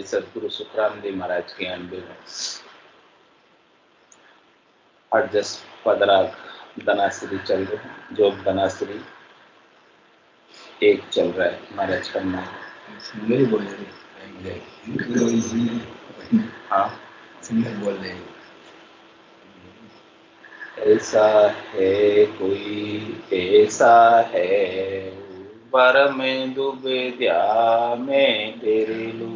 सदगुरु सुखराम जी महाराज के अनबे में और जस्ट पदराग धनाश्री चल रहे हैं। जो धनाश्री एक चल रहा है महाराज का नाम हाँ बोल रहे हैं। ऐसा है कोई ऐसा है वर में दुबेद्या में तेरे लो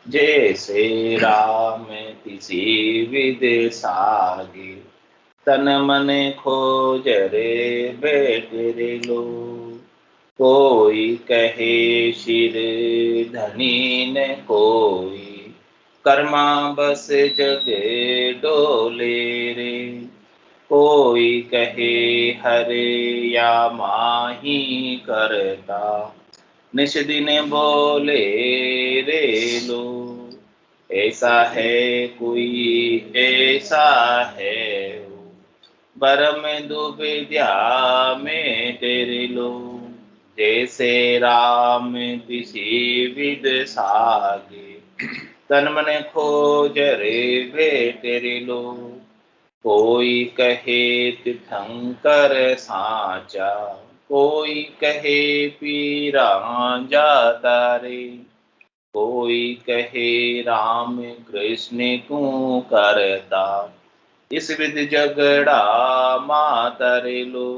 जैसे राम किसी विद सागे तन मन खोज रे बेटे रे लो कोई कहे शिर धनी न कोई कर्मा बस जगे डोले रे कोई कहे हरे या माही करता निश दिन बोले रे लो ऐसा है कोई ऐसा है बरम दुविद्या में तेरे लो जैसे राम किसी विद सागे तन मन खोज रे बेटे लो कोई कहे तीर्थंकर साचा कोई कहे पीरा जाता रे कोई कहे राम कृष्ण को करता इस विध झगड़ा मातरे लो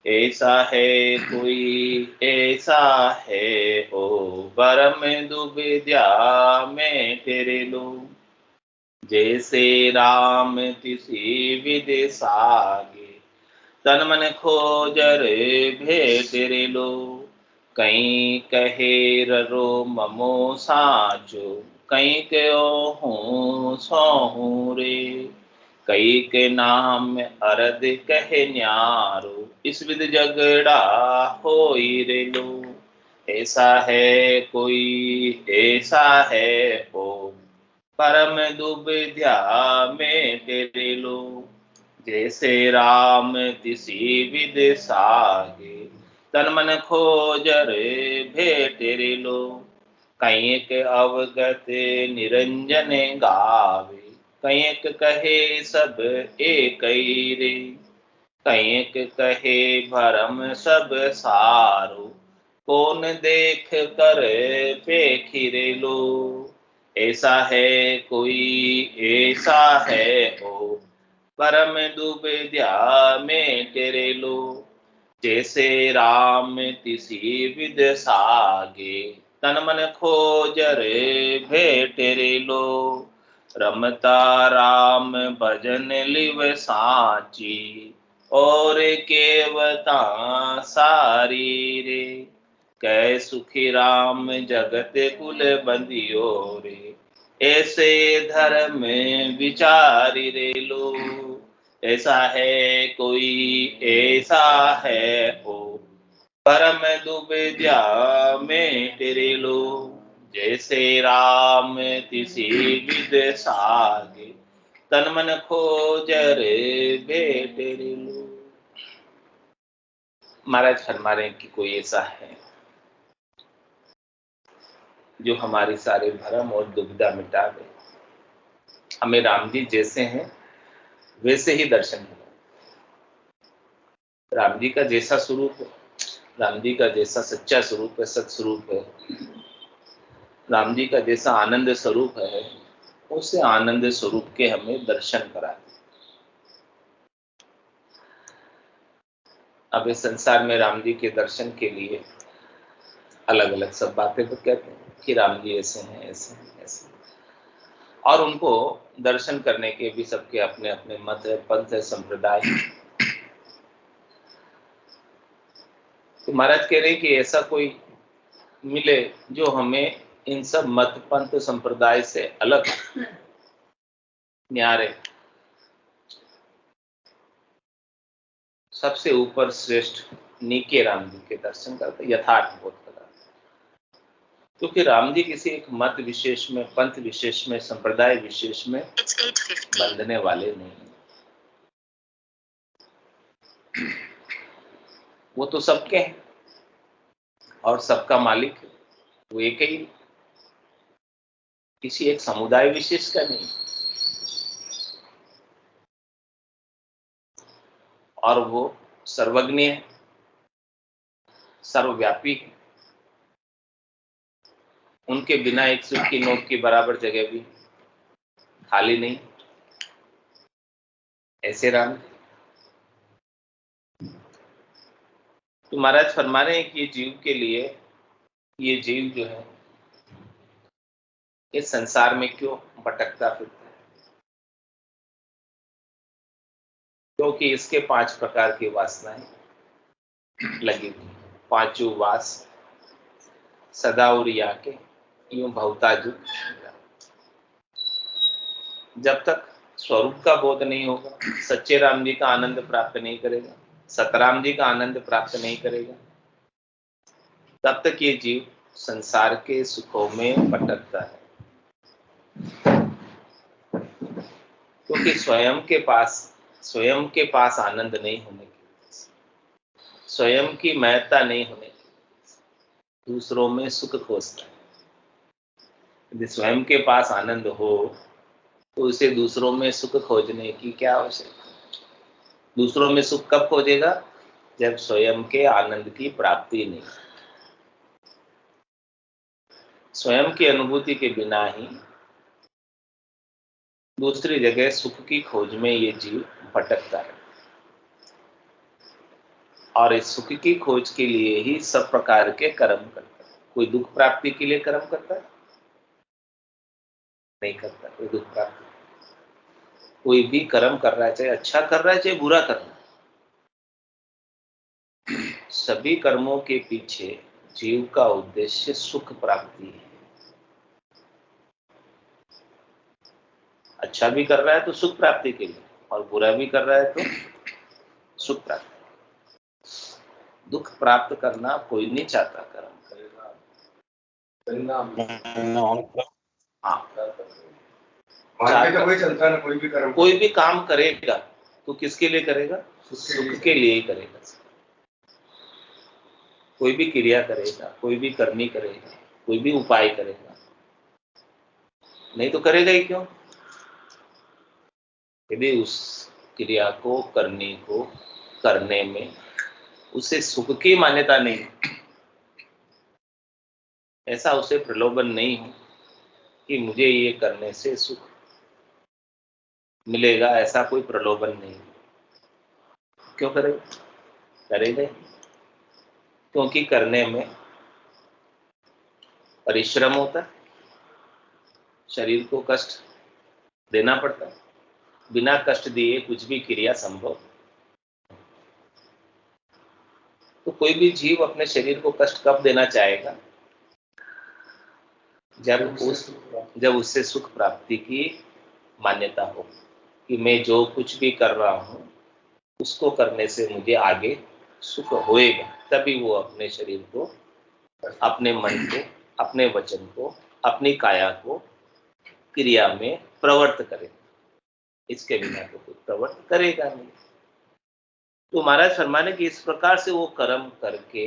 ऐसा है कोई ऐसा है हो बरम दुविद्या में तेरे लो जैसे राम किसी विद सागे तन मन खोज रे भेट रे लो कहीं कहे रो ममो साचो कहीं कहो हूँ सोहू रे कई के नाम अरद कहे न्यारो इस विध झगड़ा होई रे लो ऐसा है कोई ऐसा है ओ परम दुविद्या में तेरे लो जैसे राम किसी विद सागे तन मन खोज रे भेट रे लो कहीं के अवगत निरंजन गावे कहीं कहे सब एक रे कहीं कहे भरम सब सारो कौन देख कर पेखी रे लो ऐसा है कोई ऐसा है ओ परम दुविद्या में तेरे लो जैसे राम किसी विद सागे तन मन खोज रे भेट रे लो रमता राम भजन लिव साची और केवता सारी रे कै सुखी राम जगत कुल बंदियो रे ऐसे धर्म विचारी रे लो ऐसा है कोई ऐसा है ओ परम दुविद्या में तेरे लो जैसे राम किसी विद सागे तन मन खोज रे बेटे रे लो। महाराज फरमा रहे कि कोई ऐसा है जो हमारी सारे भरम और दुविधा मिटा दे हमें राम जी जैसे हैं वैसे ही दर्शन हो राम जी का जैसा स्वरूप है राम जी का जैसा सच्चा स्वरूप है सत स्वरूप है राम जी का जैसा आनंद स्वरूप है उसे आनंद स्वरूप के हमें दर्शन करा दे। अब इस संसार में राम जी के दर्शन के लिए अलग अलग सब बातें तो कहते हैं कि राम जी ऐसे हैं ऐसे हैं ऐसे हैं। और उनको दर्शन करने के भी सबके अपने अपने मत है पंथ है संप्रदाय। तो महाराज कह रहे कि ऐसा कोई मिले जो हमें इन सब मत पंथ संप्रदाय से अलग न्यारे सबसे ऊपर श्रेष्ठ नीके राम जी के दर्शन करते यथार्थ बोध करा क्योंकि राम जी किसी एक मत विशेष में पंथ विशेष में संप्रदाय विशेष में बंधने वाले नहीं वो तो सबके हैं और सबका मालिक है वो एक ही किसी एक समुदाय विशेष का नहीं, और वो सर्वज्ञ है, सर्वव्यापी है। उनके बिना एक सूत की नोक की बराबर जगह भी खाली नहीं। ऐसे राम। तो महाराज फरमा रहे हैं कि ये जीव के लिए, ये जीव जो है इस संसार में क्यों भटकता फिरता है, क्योंकि इसके 5 प्रकार की वासनाएं लगी हुई। पांचों वास सदा उरिया के यूं भवताजु। जब तक स्वरूप का बोध नहीं होगा, सच्चे राम जी का आनंद प्राप्त नहीं करेगा, सतराम जी का आनंद प्राप्त नहीं करेगा, तब तक ये जीव संसार के सुखों में भटकता है। क्योंकि स्वयं के पास आनंद नहीं होने की वजह से, स्वयं की महत्ता नहीं होने की वजह से दूसरों में सुख खोजता है। यदि स्वयं के पास आनंद हो तो उसे दूसरों में सुख खोजने की क्या आवश्यकता है। दूसरों में सुख कब खोजेगा, जब स्वयं के आनंद की प्राप्ति नहीं। स्वयं की अनुभूति के बिना ही दूसरी जगह सुख की खोज में ये जीव भटकता है, और इस सुख की खोज के लिए ही सब प्रकार के कर्म करता है। कोई दुख प्राप्ति के लिए कर्म करता है? नहीं करता कोई दुख प्राप्ति। कोई भी कर्म कर रहा है, चाहे अच्छा कर रहा है चाहे बुरा कर रहा है, सभी कर्मों के पीछे जीव का उद्देश्य सुख प्राप्ति है। अच्छा भी कर रहा है तो सुख प्राप्ति के लिए, और बुरा भी कर रहा है तो सुख प्राप्ति। दुख प्राप्त करना कोई नहीं चाहता कर्म करेगा। हाँ, कोई चलता ना, कोई भी कर्म, कोई भी काम करेगा तो किसके लिए करेगा? सुख के लिए ही करेगा। कोई भी क्रिया करेगा, कोई भी करनी करेगा, कोई भी उपाय करेगा, नहीं तो करेगा ही क्यों? यदि उस क्रिया को करने में उसे सुख की मान्यता नहीं, ऐसा उसे प्रलोभन नहीं हो कि मुझे ये करने से सुख मिलेगा, ऐसा कोई प्रलोभन नहीं, क्यों करेगा? करेगा ही। क्योंकि करने में परिश्रम होता है, शरीर को कष्ट देना पड़ता है। बिना कष्ट दिए कुछ भी क्रिया संभव। तो कोई भी जीव अपने शरीर को कष्ट कब देना चाहेगा? जब उससे सुख प्राप्ति की मान्यता हो कि मैं जो कुछ भी कर रहा हूं उसको करने से मुझे आगे सुख होएगा, तभी वो अपने शरीर को, अपने मन को, अपने वचन को, अपनी काया को क्रिया में प्रवृत्त करेगा। इसके बिना तो कोई प्रवृत्त करेगा नहीं। तो महाराज फरमाने कि इस प्रकार से वो कर्म करके,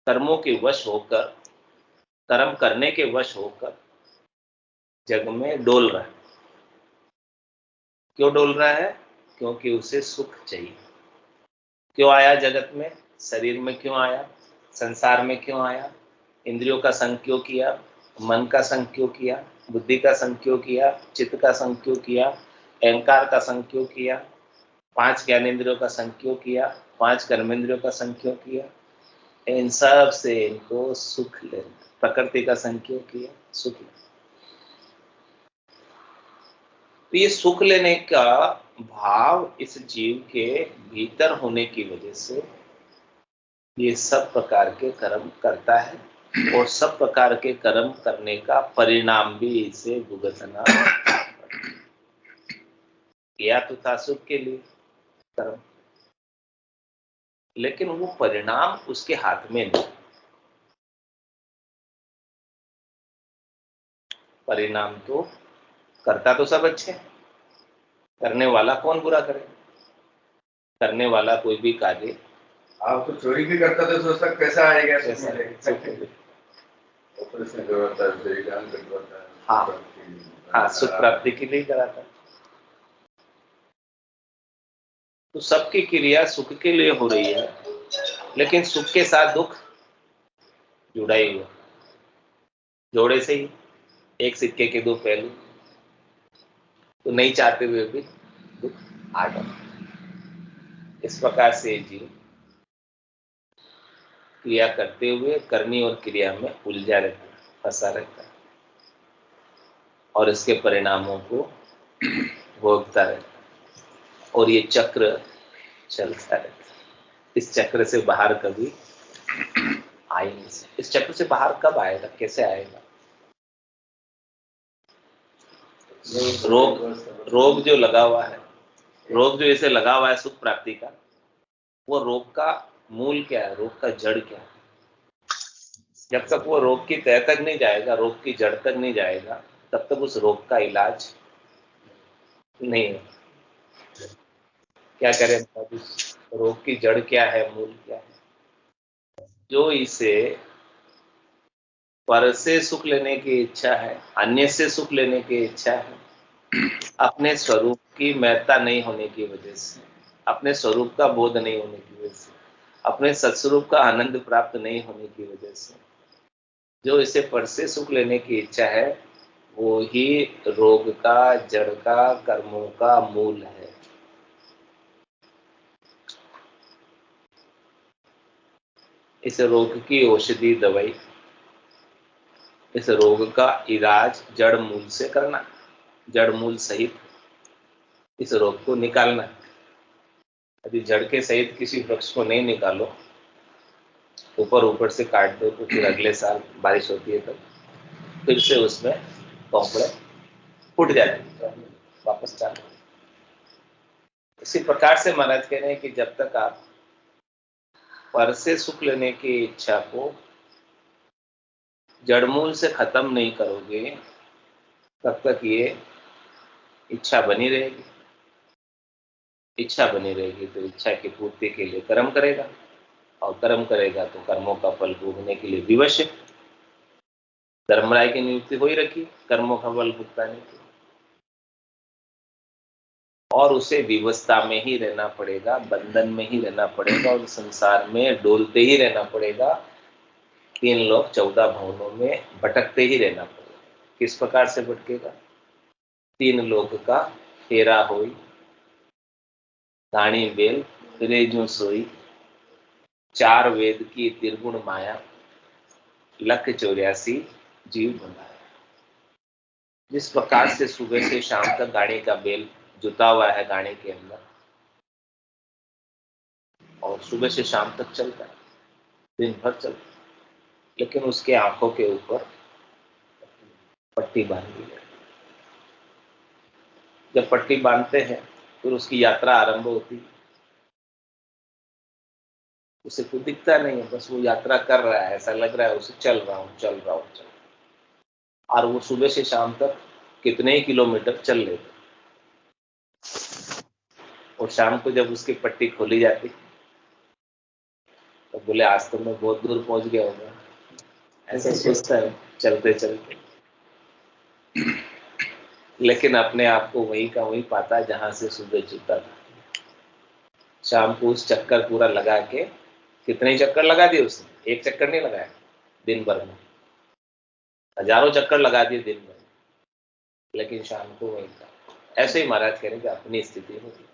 कर्मों के वश होकर, कर्म करने के वश होकर जग में डोल रहा है। क्यों डोल रहा है? क्योंकि उसे सुख चाहिए। क्यों आया जगत में? शरीर में क्यों आया? संसार में क्यों आया? इंद्रियों का संग क्यों किया? मन का संग क्यों किया? बुद्धि का संग क्यों किया? चित्त का संग क्यों किया? अहंकार का संग क्यों किया? 5 ज्ञानेंद्रियों का संग क्यों किया? 5 कर्मेंद्रियों का संग क्यों किया? इन सब से इनको सुख लेना। प्रकृति का संग क्यों किया? सुख लेना। तो ये सुख लेने का भाव इस जीव के भीतर होने की वजह से ये सब प्रकार के कर्म करता है, और सब प्रकार के कर्म करने का परिणाम भी इसे भुगतना। किया तो था सुख के लिए कर्म, लेकिन वो परिणाम उसके हाथ में नहीं। परिणाम तो करता तो सब अच्छे, करने वाला कौन बुरा करे? करने वाला कोई भी कार्य, आप तो चोरी भी करता तो सोचता पैसा आएगा, पैसा। ऑपरेशन करवाता है, शरीर दान करवाता है। हाँ हाँ, सुख प्राप्ति के लिए कराता है। तो सबकी क्रिया सुख के लिए हो रही है, लेकिन सुख के साथ दुख जुड़ा ही हुआ, जोड़े से ही एक सिक्के के दो पहलू। तो नहीं चाहते हुए भी दुख आ जाता। इस प्रकार से जीव क्रिया करते हुए करनी और क्रिया में उलझा रहता है, फंसा रहता है, और इसके परिणामों को भोगता रहता है, और ये चक्र चलता रहता है। इस चक्र से बाहर कभी आ ही नहीं सकता। इस चक्र से बाहर कब आएगा, कैसे आएगा? रोग जो लगा हुआ है, रोग जो इसे लगा हुआ है सुख प्राप्ति का, वो रोग का मूल क्या है, रोग का जड़ क्या है? जब तक वो रोग की तह तक नहीं जाएगा, रोग की जड़ तक नहीं जाएगा, तब तक उस रोग का इलाज नहीं है। क्या करें? उस रोग की जड़ क्या है, मूल क्या है? जो इसे पर से सुख लेने की इच्छा है, अन्य से सुख लेने की इच्छा है, अपने स्वरूप की महत्ता नहीं होने की वजह से, अपने स्वरूप का बोध नहीं होने की वजह से, अपने सत्स्वरूप का आनंद प्राप्त नहीं होने की वजह से, जो इसे पर से सुख लेने की इच्छा है, वो ही रोग का, जड़ का, कर्मों का मूल है। इस रोग की औषधि दवाई, इस रोग का इलाज जड़ मूल से करना, जड़ मूल सहित इस रोग को निकालना। यदि जड़ के सहित किसी वृक्ष को नहीं निकालो, ऊपर ऊपर से काट दो, तो फिर अगले साल बारिश होती है तब फिर से उसमें कोंपड़े फूट जाते हैं, वापस चालू। इसी प्रकार से महाराज कह रहे हैं कि जब तक आप पर से सुख लेने की इच्छा को जड़मूल से खत्म नहीं करोगे, तब तक ये इच्छा बनी रहेगी। इच्छा बनी रहेगी तो इच्छा की पूर्ति के लिए कर्म करेगा, और कर्म करेगा तो कर्मों का फल भोगने के लिए विवश है। धर्मराय की नियुक्ति हो ही रखी कर्मों का फल भुगताने की, और उसे विवस्था में ही रहना पड़ेगा, बंधन में ही रहना पड़ेगा, और संसार में डोलते ही रहना पड़ेगा। 3 लोक 14 भवनों में भटकते ही रहना पड़ेगा। किस प्रकार से भटकेगा? 3 लोक का फेरा होई, दाणी बेल फिरे जो सोई, 4 वेद की त्रिगुण माया, लख 84 जीव बनाया। जिस प्रकार से सुबह से शाम तक गाड़ी का बेल जुता हुआ है गाड़ी के अंदर, और सुबह से शाम तक चलता है, दिन भर चलता है, लेकिन उसके आंखों के ऊपर पट्टी बांधी है। जब पट्टी बांधते हैं फिर उसकी यात्रा आरंभ होती है। उसे कुछ दिखता नहीं है, बस वो यात्रा कर रहा है, ऐसा लग रहा है उसे चल रहा हूँ चल रहा हूँ चल। और वो सुबह से शाम तक कितने ही किलोमीटर चल लेते, और शाम को जब उसकी पट्टी खोली जाती तो बोले आज तो मैं बहुत दूर पहुंच गया होगा, ऐसा सोचता है चलते चलते। लेकिन अपने आप को वही का वही पाता है जहां से सुबह जुटा था। शाम को उस चक्कर पूरा लगा के, कितने चक्कर लगा दिए उसने, एक चक्कर नहीं लगाया, दिन भर में हजारों चक्कर लगा दिए दिन भर, लेकिन शाम को वही था। ऐसे ही महाराज कह रहे कि अपनी स्थिति होगी,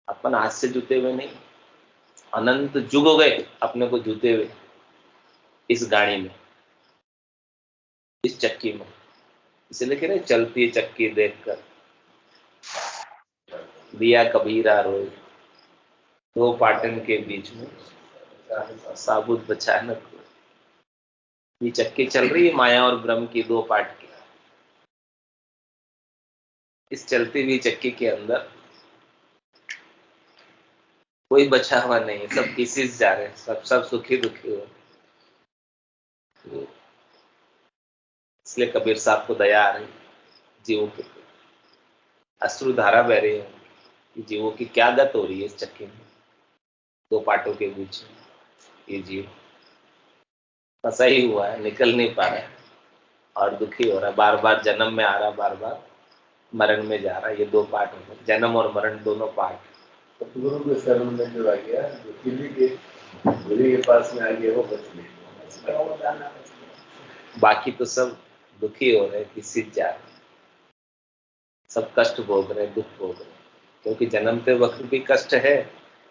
अपन हाथ से जुते हुए नहीं, अनंत जुग हो गए अपने को जुते हुए इस गाड़ी में, इस चक्की में। इसलिए कह रहे चलती चक्की देखकर दिया कबीरा रोए, 2 पाटन के बीच में साबुत बचानक। ये चक्की चल रही है माया और ब्रह्म की 2 पाट की। इस चलती हुई चक्की के अंदर कोई बचा हुआ नहीं है, सब किसी से जा रहे हैं, सब सुखी दुखी हो। इसलिए कबीर साहब को दया आ रही जीवों के, अश्रु धारा बह रही है कि जीवों की क्या गत हो रही है इस चक्की में, 2 पाटों के बीच में ये जीव। फंसा ही हुआ है, निकल नहीं पा रहा है और दुखी हो रहा है, बार बार जन्म में आ रहा, बार बार मरण में जा रहा है। ये दो पार्ट हो गए, जन्म और मरण दोनों पार्ट। तो गुरु के शरण में जो आ गया, जो किली के गुरु के पास में आ गया, वो बच गया। बाकी तो सब दुखी हो रहे, किसी जा रहे, सब कष्ट भोग रहे, दुख भोग रहे, क्योंकि जन्मते वक्त भी कष्ट है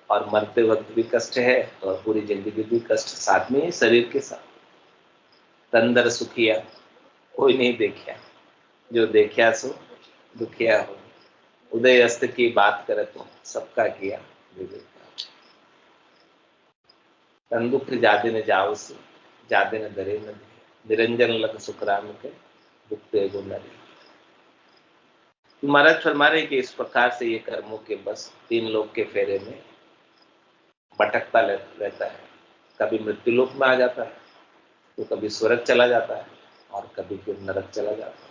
और मरते वक्त भी कष्ट है और पूरी जिंदगी भी कष्ट साथ में है, शरीर के साथ। तंदर सुखिया कोई नहीं देखिया, जो देखिया सो दुखिया हो। उदय अस्त की बात करे तो सबका किया विवेक। तन दुख जादे न जाओ से, जादे न डरे न निरंजन लग सुखराम के दुखते गो नरे। महाराज फरमा रहे कि इस प्रकार से ये कर्मों के बस तीन लोक के फेरे में भटकता रहता है। कभी मृत्यु लोक में आ जाता है, तो कभी स्वर्ग चला जाता है और कभी फिर नरक चला जाता है।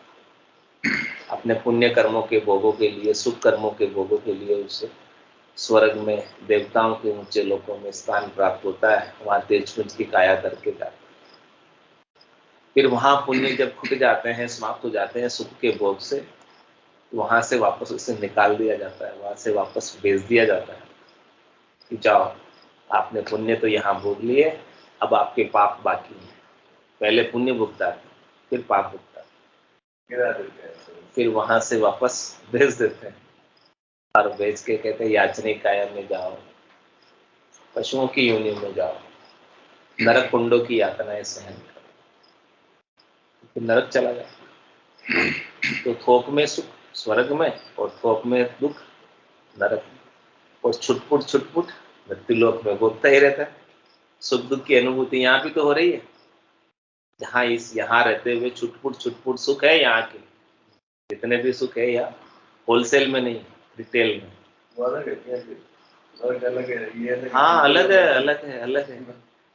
अपने पुण्य कर्मों के भोगों के लिए, सुख कर्मों के भोगों के लिए उसे स्वर्ग में देवताओं के ऊंचे लोकों में स्थान प्राप्त होता है, वहां तेजपुंज की काया करके जाता है। फिर वहां पुण्य जब खुट जाते हैं, समाप्त हो जाते हैं सुख के भोग से, वहां से वापस उसे निकाल दिया जाता है, वहां से वापस भेज दिया जाता है कि जाओ, आपने पुण्य तो यहाँ भोग लिए, अब आपके पाप बाकी हैं। पहले पुण्य भुगता, फिर पाप भुगता, फिर वहां से वापस भेज देते हैं और भेज के कहते हैं याचनिक काया में जाओ, पशुओं की योनि में जाओ, नरक कुंडों की यातनाएं सहन करो, फिर नरक चला जाए। तो थोक में सुख स्वर्ग में और थोक में दुख नरक में, और छुटपुट मृत्युलोक में भोगता ही रहता है। सुख दुख की अनुभूति यहाँ भी तो हो रही है, जहाँ यहाँ रहते हुए छुटपुट सुख है। यहाँ के जितने भी सुख है यहाँ होलसेल में नहीं, रिटेल में। हाँ अलग है।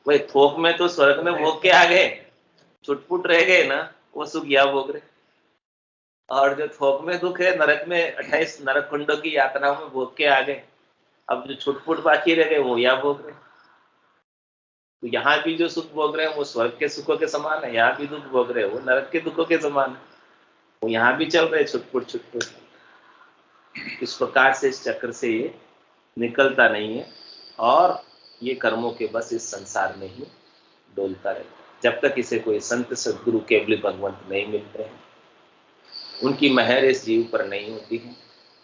वही थोक में तो स्वर्ग में भोग के आ गए, छुटपुट रह गए ना, वो सुख यहाँ भोग रहे। और जो थोक में दुख है, नरक में 28 नरक कुंडों की यात्रा में भोग के आ गए, अब जो छुटपुट बाकी रह गए वो यहाँ भोग रहे। तो यहाँ भी जो सुख भोग रहे हैं वो स्वर्ग के सुखों के समान है, यहाँ भी दुख भोग रहे हैं वो नरक के दुखों के समान है, वो यहाँ भी चल रहे छुटपुट। इस प्रकार से इस चक्र से ये निकलता नहीं है और ये कर्मों के बस इस संसार में ही डोलता रहता है। जब तक इसे कोई संत सदगुरु केवल भगवंत नहीं मिलते हैं, उनकी मेहर इस जीव पर नहीं होती है,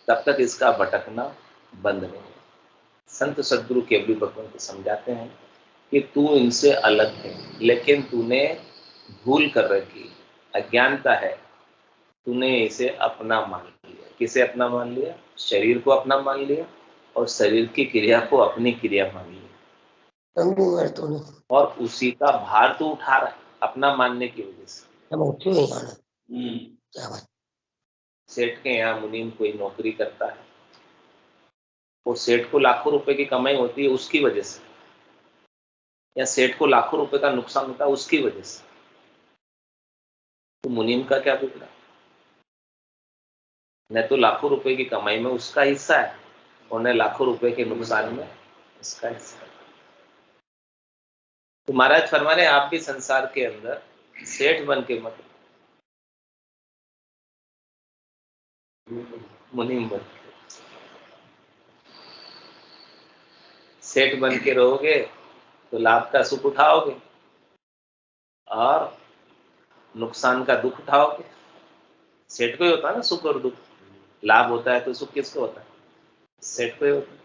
तब तक इसका भटकना बंद नहीं है। संत सदगुरु केवल भगवंत समझाते हैं कि तू इनसे अलग है, लेकिन तूने भूल कर रखी, अज्ञानता है, तूने इसे अपना मान लिया। किसे अपना मान लिया? शरीर को अपना मान लिया और शरीर की क्रिया को अपनी क्रिया मान लिया, और उसी का भार तू उठा रहा है अपना मानने की वजह से। सेठ के यहाँ मुनीम कोई नौकरी करता है और सेठ को लाखों रुपए की कमाई होती है उसकी वजह से, या सेठ को लाखों रुपए का नुकसान होता है उसकी वजह से, तो मुनीम का क्या बिगड़ा? न तो लाखों रुपए की कमाई में उसका हिस्सा है और न लाखों रुपए के नुकसान में उसका हिस्सा है। तो महाराज फरमा रहे आप भी संसार के अंदर सेठ बन के मत, मुनीम बन के। सेठ बन के रहोगे तो लाभ का सुख उठाओगे और नुकसान का दुख उठाओगे। सेठ को ही होता है ना सुख और दुख, लाभ होता है तो सुख किसको होता है? सेठ को ही होता है।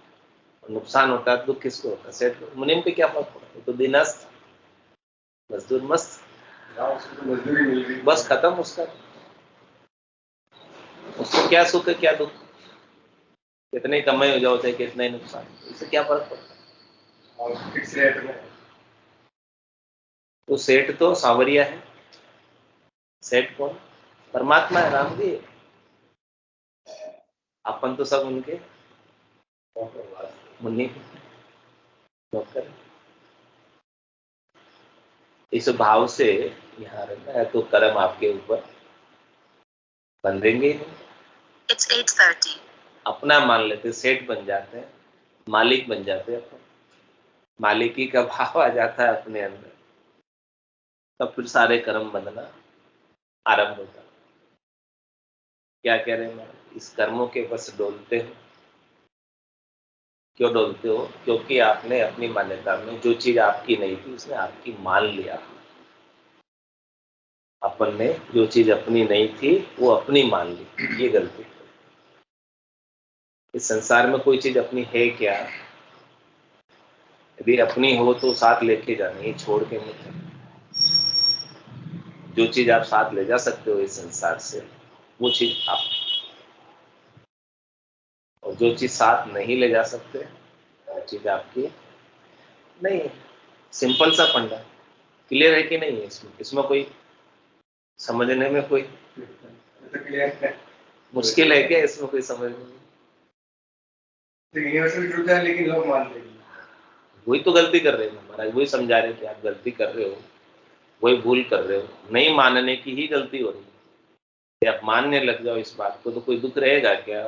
नुकसान होता है तो दुख किसको होता है? सेठ को। मुनीम पे क्या फर्क पड़ा? तो दिनस्थ मजदूर मस्त, बस खत्म उसका। उसको क्या सुख है क्या दुख, कितने कमाई हो जाओ चाहे कितना ही नुकसान, इससे क्या फर्क पड़ता है? तो सेठ तो सांवरिया है। सेठ कौन? परमात्मा है, राम जी। अपन तो सब उनके मुन्नी नौकर। इस भाव से यहाँ रहना है तो कर्म आपके ऊपर बंधेंगे ही नहीं। It's 8:30. अपना मान लेते, सेठ बन जाते हैं, मालिक बन जाते हैं, मालिकी का भाव आ जाता है अपने अंदर। तब फिर सारे कर्म बंधना आरंभ होता। क्या कह रहे हैं महाराज, इस कर्मों के बस डोलते हो। क्यों डोलते हो? क्योंकि आपने अपनी मान्यता में जो चीज आपकी नहीं थी उसने आपकी मान लिया। अपन ने जो चीज अपनी नहीं थी वो अपनी मान ली, ये गलती। इस संसार में कोई चीज अपनी है क्या? यदि अपनी हो तो साथ लेके जानी, छोड़ के नहीं जानी। जो चीज आप साथ ले जा सकते हो इस संसार से, वो चीज आप, और जो चीज साथ नहीं ले जा सकते वो चीज आपकी नहीं है। सिंपल सा फंडा। क्लियर है कि नहीं है? इसमें कोई समझने में कोई मुश्किल है क्या? इसमें कोई समझने में? तो यूनिवर्सल ट्रूथ है लेकिन लोग मानते नहीं। वही तो गलती कर रहे हैं महाराज, वही समझा रहे कि आप गलती कर रहे हो, वही भूल कर रहे हो। नहीं मानने की ही गलती हो रही है। आप मानने लग जाओ इस बात को तो कोई दुख रहेगा क्या,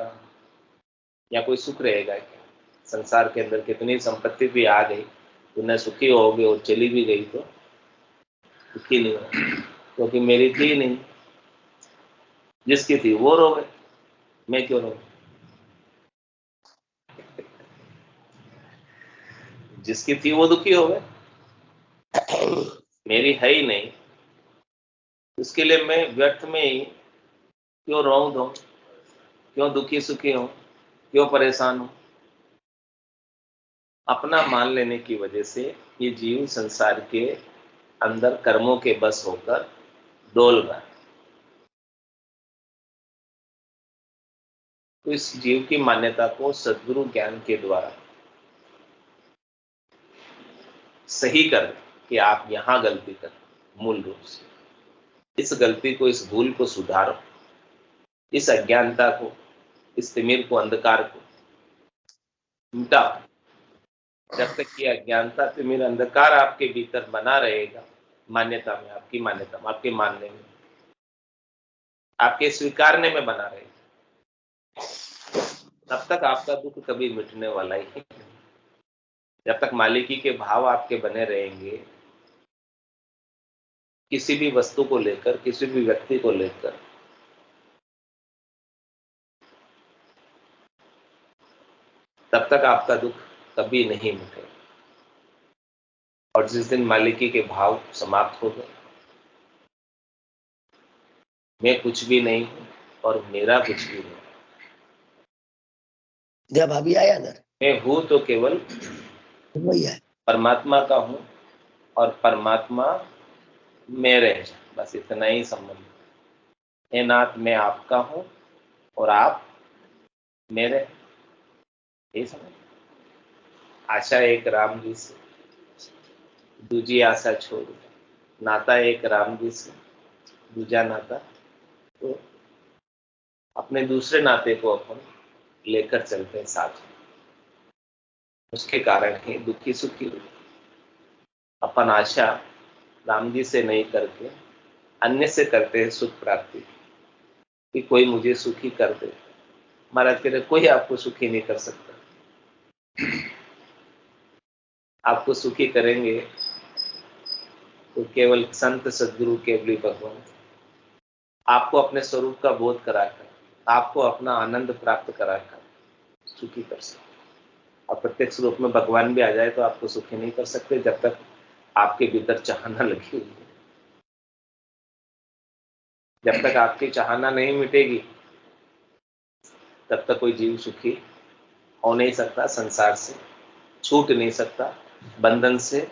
या कोई सुख रहेगा क्या? संसार के अंदर कितनी संपत्ति भी आ गई, तो न सुखी होगे, और चली भी गई तो दुखी नहीं हो, क्योंकि मेरी थी नहीं। जिसकी थी वो रोवे, मैं क्यों रोऊं? जिसकी थी वो दुखी हो गए, मेरी है ही नहीं, उसके लिए मैं व्यर्थ में ही क्यों रोऊं धो, क्यों दुखी सुखी हूं, क्यों परेशान हूं? अपना मान लेने की वजह से ये जीव संसार के अंदर कर्मों के बस होकर डोल रहा है। तो इस जीव की मान्यता को सद्गुरु ज्ञान के द्वारा सही कर कि आप यहां गलती कर, मूल रूप से इस गलती को, इस भूल को सुधारो, इस अज्ञानता को, इस तिमिर को, अंधकार को मिटाओ। जब तक ये अज्ञानता, तिमिर, अंधकार आपके भीतर बना रहेगा, मान्यता में, आपकी मान्यता में, आपके मानने में, आपके स्वीकारने में बना रहेगा, तब तक आपका दुख कभी मिटने वाला ही नहीं। जब तक मालिकी के भाव आपके बने रहेंगे, किसी भी वस्तु को लेकर, किसी भी व्यक्ति को लेकर, तब तक आपका दुख कभी नहीं मिटेगा। और जिस दिन मालिकी के भाव समाप्त हो गए, मैं कुछ भी नहीं हूं और मेरा कुछ भी नहीं, जब अभी आया ना, मैं हूं तो केवल वही है, परमात्मा का हूं और परमात्मा में रह जाए, बस इतना ही संबंध। हे नाथ, मैं आपका हूं और आप मेरे, यही समझ। आशा एक राम जी से, दूजी आशा छोड़, नाता एक राम जी से, दूजा नाता, तो अपने दूसरे नाते को अपन लेकर चलते हैं साथ में। उसके कारण ही दुखी सुखी हुई। अपन आशा राम जी से नहीं करके अन्य से करते हैं सुख प्राप्ति, कि कोई मुझे सुखी कर दे। महाराज कह रहे कोई आपको सुखी नहीं कर सकता। आपको सुखी करेंगे तो केवल संत सदगुरु केवली भगवान आपको अपने स्वरूप का बोध कराकर, आपको अपना आनंद प्राप्त कराकर सुखी कर सकते। और प्रत्यक्ष रूप में भगवान भी आ जाए तो आपको सुखी नहीं कर सकते, जब तक आपके भीतर चाहना लगी हुई है। जब तक आपकी चाहना नहीं मिटेगी, तब तक कोई जीव सुखी हो नहीं सकता, संसार से छूट नहीं सकता, बंधन से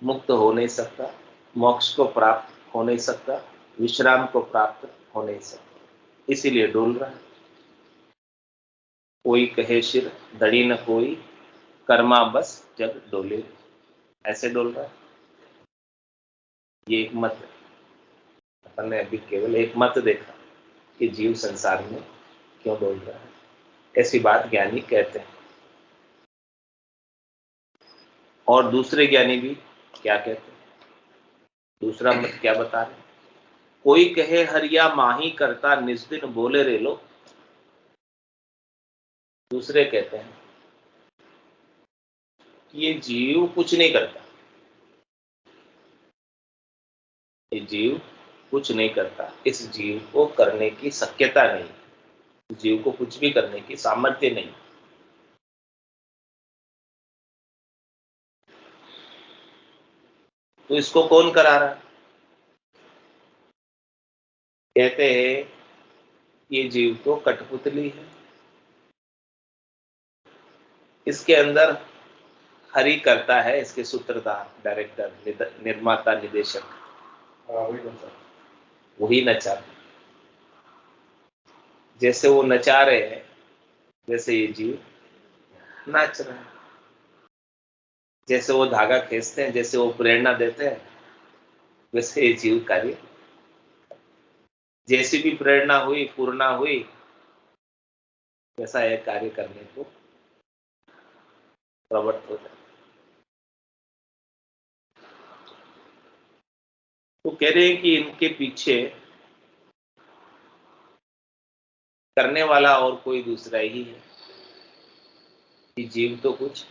मुक्त हो नहीं सकता, मोक्ष को प्राप्त हो नहीं सकता, विश्राम को प्राप्त हो नहीं सकता। इसीलिए डोल रहा है। कोई कहे शिर धड़ी न कोई, कर्मा बस जग डोले, ऐसे डोल रहा है। ये एक मत है। अपन ने अभी केवल एक मत देखा कि जीव संसार में क्यों डोल रहा है। ऐसी बात ज्ञानी कहते हैं। और दूसरे ज्ञानी भी क्या कहते हैं? दूसरा मत क्या बता रहे? कोई कहे हरिया माही करता, निज दिन बोले रे लो। दूसरे कहते हैं कि ये जीव कुछ नहीं करता, ये जीव कुछ नहीं करता, इस जीव को करने की शक्यता नहीं, जीव को कुछ भी करने की सामर्थ्य नहीं। तो इसको कौन करा रहा? कहते हैं ये जीव तो कठपुतली है, इसके अंदर हरि करता है, इसके सूत्रधार, डायरेक्टर, निर्माता, निदेशक, वही नचा। जैसे वो नचा रहे हैं वैसे ये जीव नाच रहा है। जैसे वो धागा खींचते हैं, जैसे वो प्रेरणा देते हैं, वैसे ये जीव कार्य, जैसी भी प्रेरणा हुई, पूर्णा हुई, वैसा एक कार्य करने को प्रवृत्त होता है। तो कह रहे हैं कि इनके पीछे करने वाला और कोई दूसरा ही है, कि जीव तो कुछ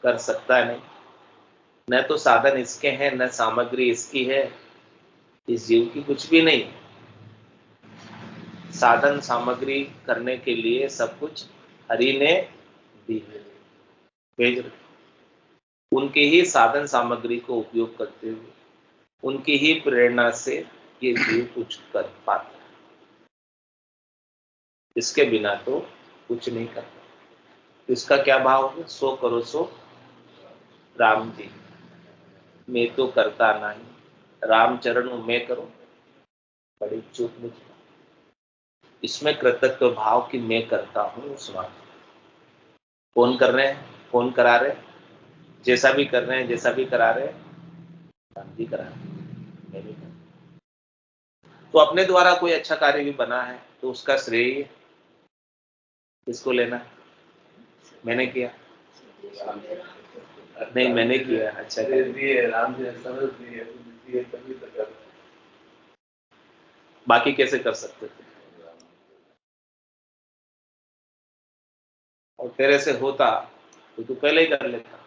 कर सकता नहीं, न तो साधन इसके हैं, न सामग्री इसकी है, इस जीव की कुछ भी नहीं। साधन सामग्री करने के लिए सब कुछ हरि ने दी है, भेज रहे। उनके ही साधन सामग्री को उपयोग करते हुए, उनकी ही प्रेरणा से ये जीव कुछ कर पाता है, इसके बिना तो कुछ नहीं करता। इसका क्या भाव है? सो करो सो राम जी, मैं तो करता नहीं, राम चरणों में करो बड़ी चूक मुझ। इसमें कृतज्ञ भाव कि मैं करता हूं सुना। कौन कर रहे हैं, कौन करा रहे हैं? जैसा भी कर रहे हैं, जैसा भी करा रहे हैं, राम जी करा रहे हैं, मैं नहीं कर। तो अपने द्वारा कोई अच्छा कार्य भी बना है तो उसका श्रेय किसको लेना? मैंने किया नहीं, मैंने किया अच्छा दिए, राम जी ने समझ दिए तभी तो कर। बाकी कैसे कर सकते थे? और तेरे से होता तो तू पहले ही कर लेता।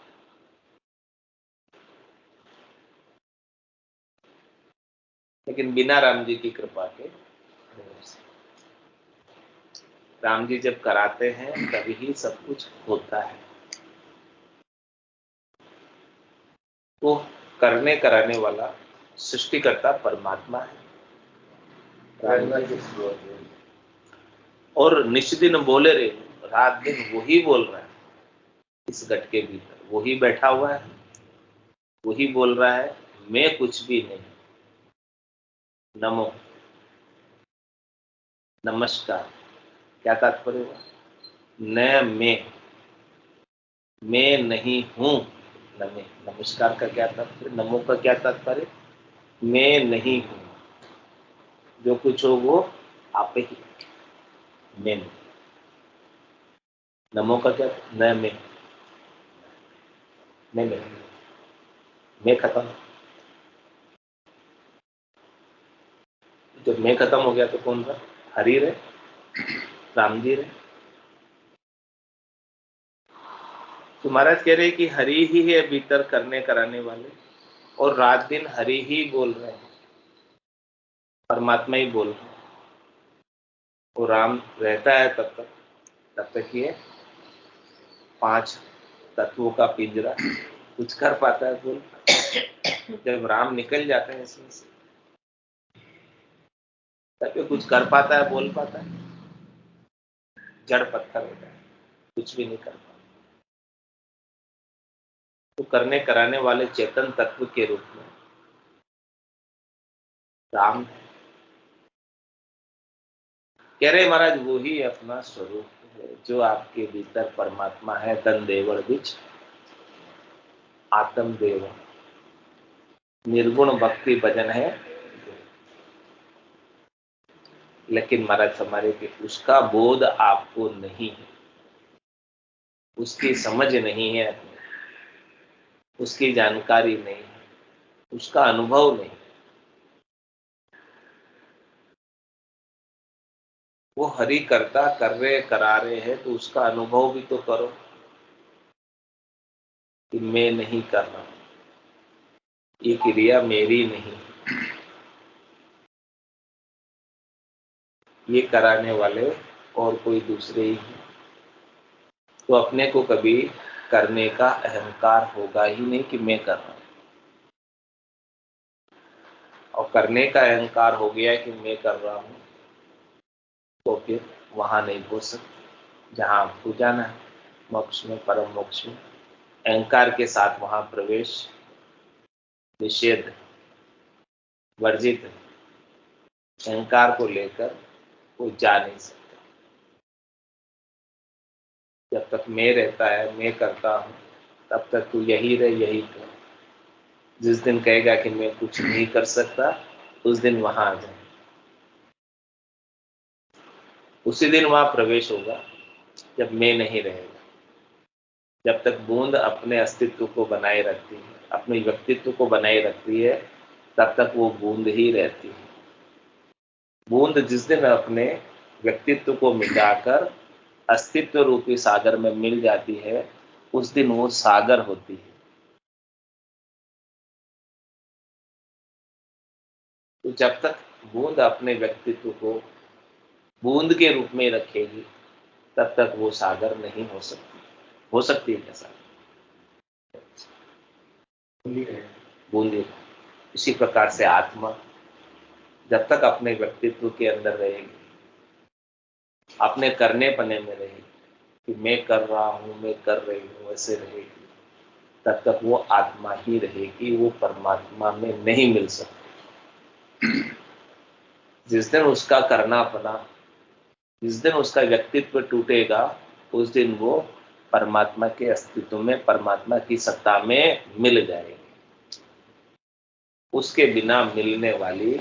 लेकिन बिना राम जी की कृपा के, राम जी जब कराते हैं तभी ही सब कुछ होता है। तो करने कराने वाला सृष्टिकर्ता परमात्मा है, और निष्दिन बोले रे, रात दिन वही बोल रहा है। इस घट के भीतर वही बैठा हुआ है, वही बोल रहा है मैं कुछ भी नहीं। नमो, नमस्कार, क्या तात्पर्य हुआ? न मैं नहीं हूं, न मैं। नमस्कार का क्या तात्पर्य? नमो का क्या तात्पर्य? मैं नहीं हूं, जो कुछ हो वो आप ही, मैं नहीं। नमो का क्या? न मैं खत्म। जब मैं खत्म हो गया तो कौन रहा? हरि रहे, राम जी रहे। तो महाराज कह रहे कि हरि ही है भीतर करने कराने वाले, और रात दिन हरि ही बोल रहे हैं, परमात्मा ही बोल रहे हैं। वो राम रहता है तब तक ये 5 तत्वों का पिंजरा कुछ कर पाता है बोल। जब राम निकल जाते हैं इसमें से, तब ये कुछ कर पाता है, बोल पाता है? जड़ पत्थर होता है, कुछ भी नहीं कर पाता। तो करने कराने वाले चेतन तत्व के रूप में राम है। कह रहे महाराज वो ही अपना स्वरूप है जो आपके भीतर परमात्मा है। तन देवड़ बिच आत्म देव, निर्गुण भक्ति भजन है। लेकिन महाराज हमारे के उसका बोध आपको नहीं है, उसकी समझ नहीं है, उसकी जानकारी नहीं है, उसका अनुभव नहीं। वो हरि करता कर रहे करा रहे हैं तो उसका अनुभव भी तो करो कि मैं नहीं कर रहा, ये क्रिया मेरी नहीं, ये कराने वाले और कोई दूसरे ही हैं। तो अपने को कभी करने का अहंकार होगा ही नहीं कि मैं कर रहा हूं, और करने का अहंकार हो गया कि मैं कर रहा हूं, तो फिर वहां नहीं पहुंच सकते जहां आपको जाना है, मोक्ष में, परम मोक्ष में। अहंकार के साथ वहां प्रवेश निषेध, वर्जित है। अहंकार को लेकर वो जा नहीं सकता। जब तक मैं रहता है, मैं करता हूं, तब तक तू यही रह, यही कर। जिस दिन कहेगा कि मैं कुछ नहीं कर सकता, उस दिन वहां आ जाए, उसी दिन वहां प्रवेश होगा जब मैं नहीं रहेगा। जब तक बूंद अपने अस्तित्व को बनाए रखती है, अपने व्यक्तित्व को बनाए रखती है, तब तक वो बूंद ही रहती है। बूंद जिस दिन अपने व्यक्तित्व को मिटाकर अस्तित्व रूपी सागर में मिल जाती है, उस दिन वो सागर होती है। तो जब तक बूंद अपने व्यक्तित्व को बूंद के रूप में रखेगी, तब तक वो सागर नहीं हो सकती। हो सकती है क्या सागर? बूंदी। इसी प्रकार से आत्मा जब तक अपने व्यक्तित्व के अंदर रहेगी, अपने करने पने में रहेगी कि मैं कर रहा हूं, मैं कर रही हूं, ऐसे रहेगी, तब तक वो आत्मा ही रहेगी, वो परमात्मा में नहीं मिल सकती। जिस दिन उसका करना पना, जिस दिन उसका व्यक्तित्व टूटेगा, उस दिन वो परमात्मा के अस्तित्व में, परमात्मा की सत्ता में मिल जाएगी। उसके बिना मिलने वाली,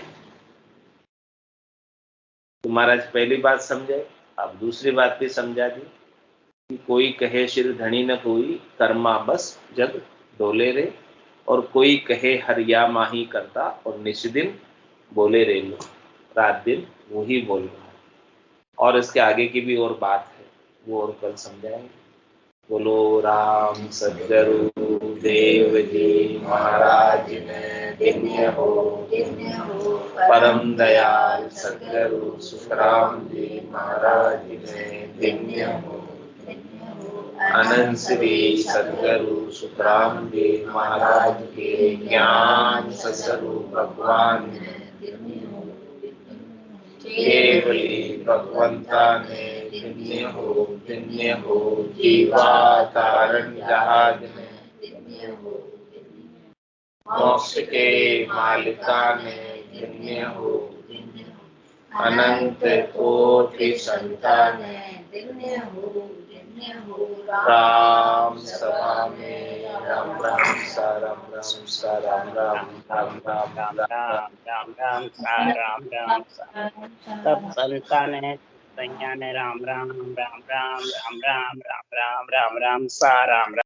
तो महाराज पहली बात समझे, अब दूसरी बात भी समझा दी कि कोई कहे शिर धनी न कोई, कर्मा बस जग डोले रे, और कोई कहे हरिया माही करता, और निष्दिन बोले रे लो। रात दिन वो ही बोल रहा है। और इसके आगे की भी और बात है, वो और कल समझाएंगे। बोलो राम सद्गुरु देव जी महाराज ने धन्य हो, परम दयाल सद्गुरु सुखराम जी महाराज ने धन्य हो, अनंत श्री सद्गुरु सुखराम जी महाराज के ज्ञान सद्गुरु भगवान ने, केवली भगवंता ने धन्य हो, जीवा तारण जहाज ने, मोक्ष के मालिका ने धन्य हो, अनंत कोटि संता ने धन्य हो। राम सभा में राम राम सा राम राम सा राम राम राम राम राम राम राम सा राम राम सा, सब संतान है सैया ने राम राम राम राम राम राम राम राम राम राम सा राम राम।